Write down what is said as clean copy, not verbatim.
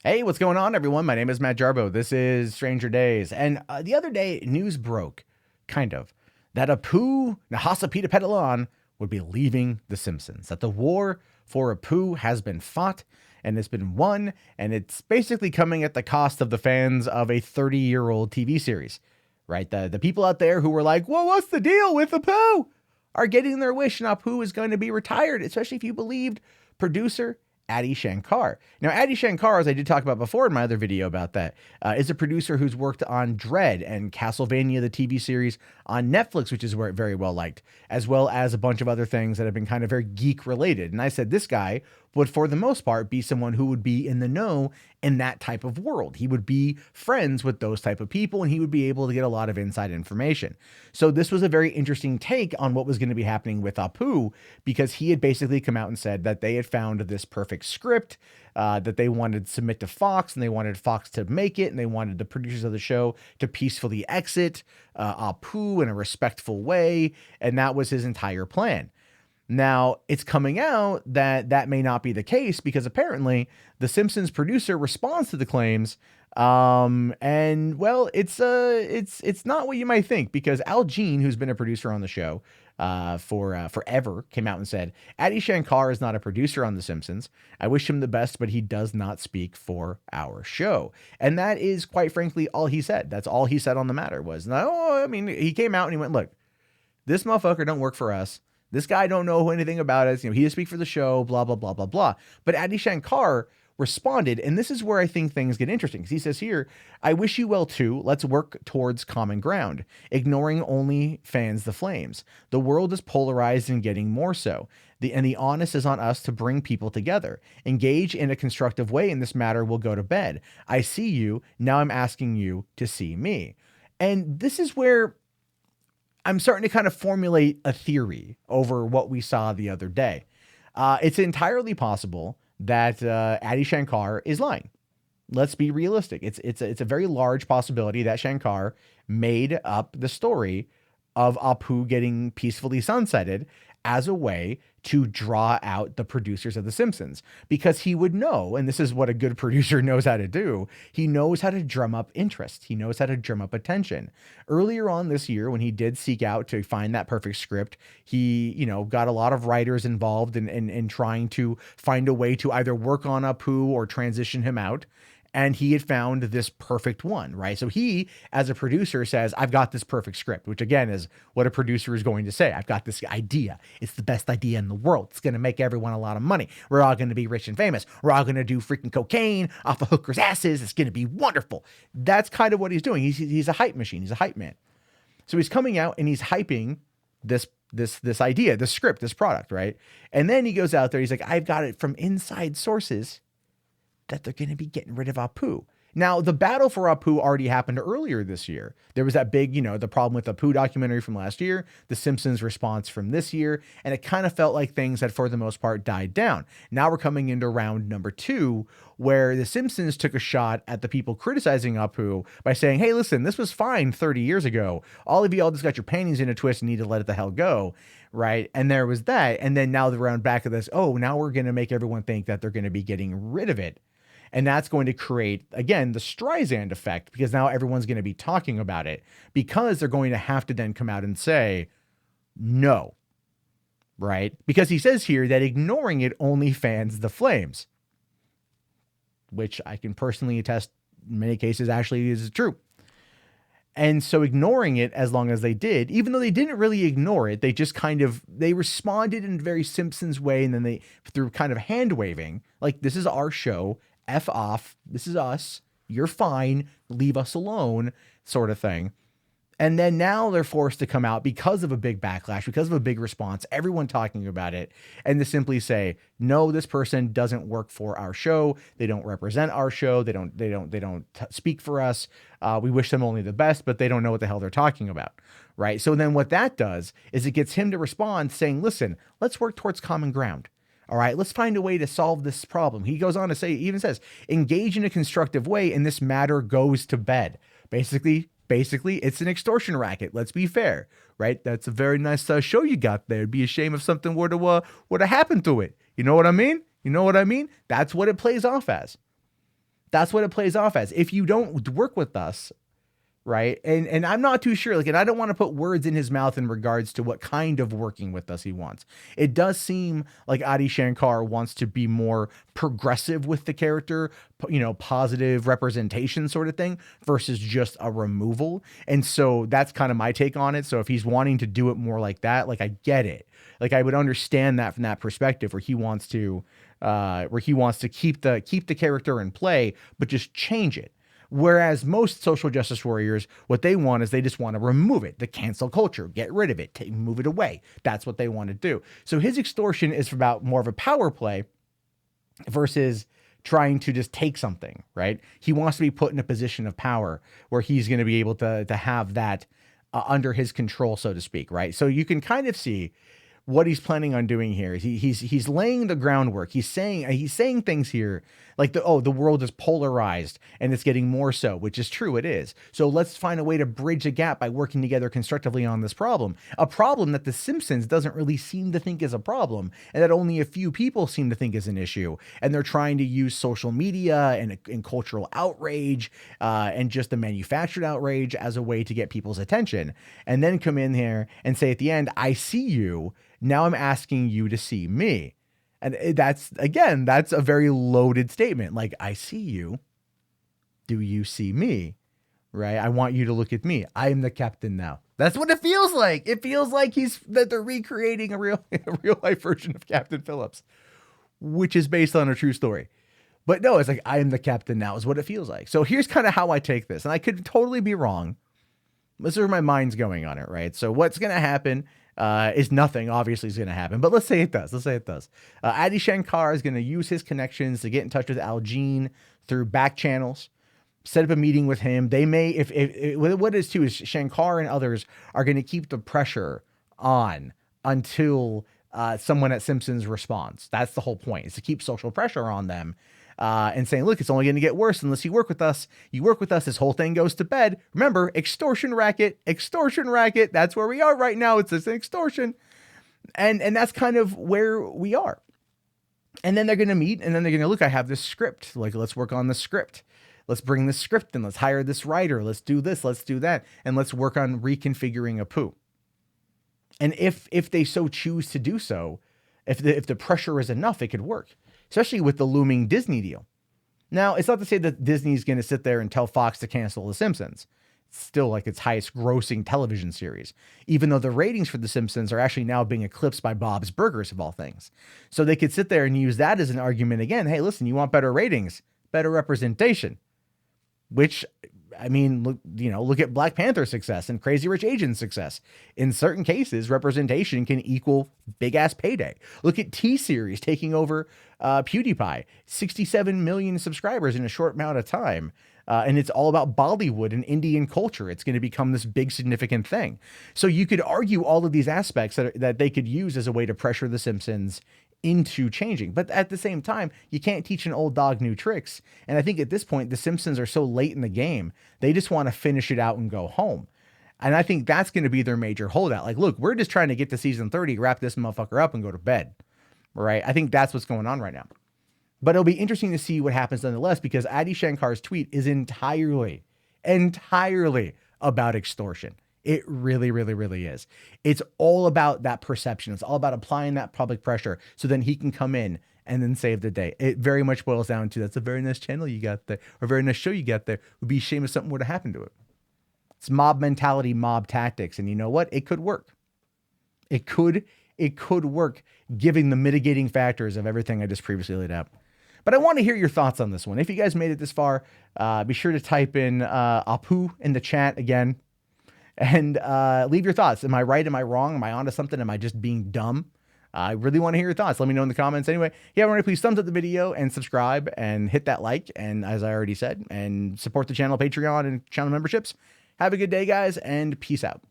Hey, what's going on, everyone? My name is Matt Jarbo. This is Stranger Days. And the other day, news broke, kind of, that Apu Nahasapeemapetilon would be leaving The Simpsons, that the war for Apu has been fought and it's been won, and it's basically coming at the cost of the fans of a 30-year-old TV series, right? The people out there who were like, well, what's the deal with Apu? Are getting their wish, and Apu is going to be retired, especially if you believed producer Adi Shankar. Now, Adi Shankar, as I did talk about before in my other video about that, is a producer who's worked on Dread and Castlevania, the TV series on Netflix, which is very well liked, as well as a bunch of other things that have been kind of very geek related. And I said this guy would, for the most part, be someone who would be in the know in that type of world. He would be friends with those type of people, and he would be able to get a lot of inside information. So this was a very interesting take on what was going to be happening with Apu, because he had basically come out and said that they had found this perfect script that they wanted to submit to Fox, and they wanted Fox to make it, and they wanted the producers of the show to peacefully exit Apu in a respectful way, and that was his entire plan. Now, it's coming out that that may not be the case, because apparently the Simpsons producer responds to the claims. And well, it's not what you might think, because Al Jean, who's been a producer on the show for forever, came out and said, Adi Shankar is not a producer on The Simpsons. I wish him the best, but he does not speak for our show. And that is, quite frankly, all he said. That's all he said on the matter was, no, I mean, he came out and he went, look, this motherfucker don't work for us. This guy don't know anything about us. He doesn't speak for the show, blah, blah, blah, blah, blah. But Adi Shankar responded, and this is where I think things get interesting. He says here, I wish you well too. Let's work towards common ground, ignoring only fans the flames. The world is polarized and getting more so. The onus is on us to bring people together. Engage in a constructive way, and this matter will go to bed. I see you. Now I'm asking you to see me. And this is where I'm starting to kind of formulate a theory over what we saw the other day. It's entirely possible that Adi Shankar is lying. Let's be realistic. It's a very large possibility that Shankar made up the story of Apu getting peacefully sunsetted as a way to draw out the producers of The Simpsons, because he would know, and this is what a good producer knows how to do, he knows how to drum up interest. He knows how to drum up attention. Earlier on this year, when he did seek out to find that perfect script, he, got a lot of writers involved in trying to find a way to either work on Apu or transition him out. And he had found this perfect one, right? So he, as a producer, says, I've got this perfect script, which again is what a producer is going to say. I've got this idea. It's the best idea in the world. It's going to make everyone a lot of money. We're all going to be rich and famous. We're all going to do freaking cocaine off of hookers' asses. It's going to be wonderful. That's kind of what he's doing. He's a hype machine. He's a hype man. So he's coming out and he's hyping this idea, this script, this product, right? And then he goes out there. He's like, I've got it from inside sources that they're going to be getting rid of Apu. Now, the battle for Apu already happened earlier this year. There was that big, the problem with the Apu documentary from last year, the Simpsons response from this year, and it kind of felt like things had, for the most part, died down. Now we're coming into round number 2, where the Simpsons took a shot at the people criticizing Apu by saying, hey, listen, this was fine 30 years ago. All of you all just got your panties in a twist and need to let it the hell go, right? And there was that. And then now the round back of this, oh, now we're going to make everyone think that they're going to be getting rid of it. And that's going to create, again, the Streisand effect, because now everyone's going to be talking about it, because they're going to have to then come out and say, no, right? Because he says here that ignoring it only fans the flames, which I can personally attest in many cases actually is true. And so ignoring it, as long as they did, even though they didn't really ignore it, they just they responded in a very Simpsons way. And then they, through kind of hand waving, like, this is our show. F off, this is us, you're fine, leave us alone, sort of thing. And then now they're forced to come out because of a big backlash, because of a big response, everyone talking about it, and to simply say, no, this person doesn't work for our show. They don't represent our show. They don't speak for us. We wish them only the best, but they don't know what the hell they're talking about, right? So then what that does is it gets him to respond saying, listen, let's work towards common ground. All right, let's find a way to solve this problem. He goes on to say, even says, engage in a constructive way, and this matter goes to bed. Basically, it's an extortion racket. Let's be fair, right? That's a very nice show you got there. It'd be a shame if something were to happen to it. You know what I mean? That's what it plays off as. That's what it plays off as. If you don't work with us, right? And I'm not too sure, like, and I don't want to put words in his mouth in regards to what kind of working with us he wants. It does seem like Adi Shankar wants to be more progressive with the character, positive representation sort of thing versus just a removal. And so that's kind of my take on it. So if he's wanting to do it more like that, like, I get it. Like, I would understand that from that perspective, where he wants to keep the character in play, but just change it. Whereas most social justice warriors, what they want is they just want to remove it, the cancel culture, get rid of it, move it away. That's what they want to do. So his extortion is about more of a power play versus trying to just take something, right? He wants to be put in a position of power where he's going to be able to have that under his control, so to speak, right? So you can kind of see what he's planning on doing here. He's laying the groundwork. He's saying things here like the world is polarized and it's getting more so, which is true. It is. So let's find a way to bridge a gap by working together constructively on this problem, a problem that the Simpsons doesn't really seem to think is a problem, and that only a few people seem to think is an issue. And they're trying to use social media and cultural outrage and just the manufactured outrage as a way to get people's attention, and then come in here and say at the end, I see you. Now I'm asking you to see me. And that's a very loaded statement. Like, I see you. Do you see me? Right? I want you to look at me. I am the captain now. That's what it feels like. It feels like that they're recreating a real life version of Captain Phillips, which is based on a true story. But no, it's like, I am the captain now is what it feels like. So here's kind of how I take this. And I could totally be wrong. This is where my mind's going on it, right? So what's going to happen is nothing, obviously, is going to happen. But let's say it does. Adi Shankar is going to use his connections to get in touch with Al Jean through back channels, set up a meeting with him. They may, if what it is too, is Shankar and others are going to keep the pressure on until someone at Simpsons responds. That's the whole point, is to keep social pressure on them. And saying, look, it's only going to get worse unless you work with us. You work with us, this whole thing goes to bed. Remember, extortion racket. That's where we are right now. It's an extortion. And that's kind of where we are. And then they're going to meet, and then they're going to look, I have this script. Like, let's work on the script. Let's bring this script in. Let's hire this writer. Let's do this. Let's do that. And let's work on reconfiguring Apu. And if they so choose to do so, if the pressure is enough, it could work. Especially with the looming Disney deal. Now, it's not to say that Disney's going to sit there and tell Fox to cancel The Simpsons. It's still like its highest grossing television series, even though the ratings for The Simpsons are actually now being eclipsed by Bob's Burgers, of all things. So they could sit there and use that as an argument again. Hey, listen, you want better ratings, better representation, which, I mean, look at Black Panther's success and Crazy Rich Asians' success. In certain cases, representation can equal big ass payday. Look at T-Series taking over PewDiePie, 67 million subscribers in a short amount of time. And it's all about Bollywood and Indian culture. It's going to become this big significant thing. So you could argue all of these aspects that they could use as a way to pressure The Simpsons into changing. But at the same time, you can't teach an old dog new tricks. And I think at this point, The Simpsons are so late in the game, they just want to finish it out and go home. And I think that's going to be their major holdout. Like, look, we're just trying to get to season 30, wrap this motherfucker up and go to bed. Right? I think that's what's going on right now. But it'll be interesting to see what happens nonetheless, because Adi Shankar's tweet is entirely about extortion. It really, really, really is. It's all about that perception. It's all about applying that public pressure so then he can come in and then save the day. It very much boils down to, that's a very nice channel you got there, or a very nice show you got there. It would be a shame if something were to happen to it. It's mob mentality, mob tactics. And you know what? It could work. It could work, given the mitigating factors of everything I just previously laid out. But I want to hear your thoughts on this one. If you guys made it this far, be sure to type in Apu in the chat again and leave your thoughts. Am I right? Am I wrong? Am I onto something? Am I just being dumb? I really want to hear your thoughts. Let me know in the comments. Anyway, if you haven't already, please thumbs up the video and subscribe and hit that like. And as I already said, and support the channel, Patreon, and channel memberships. Have a good day, guys, and peace out.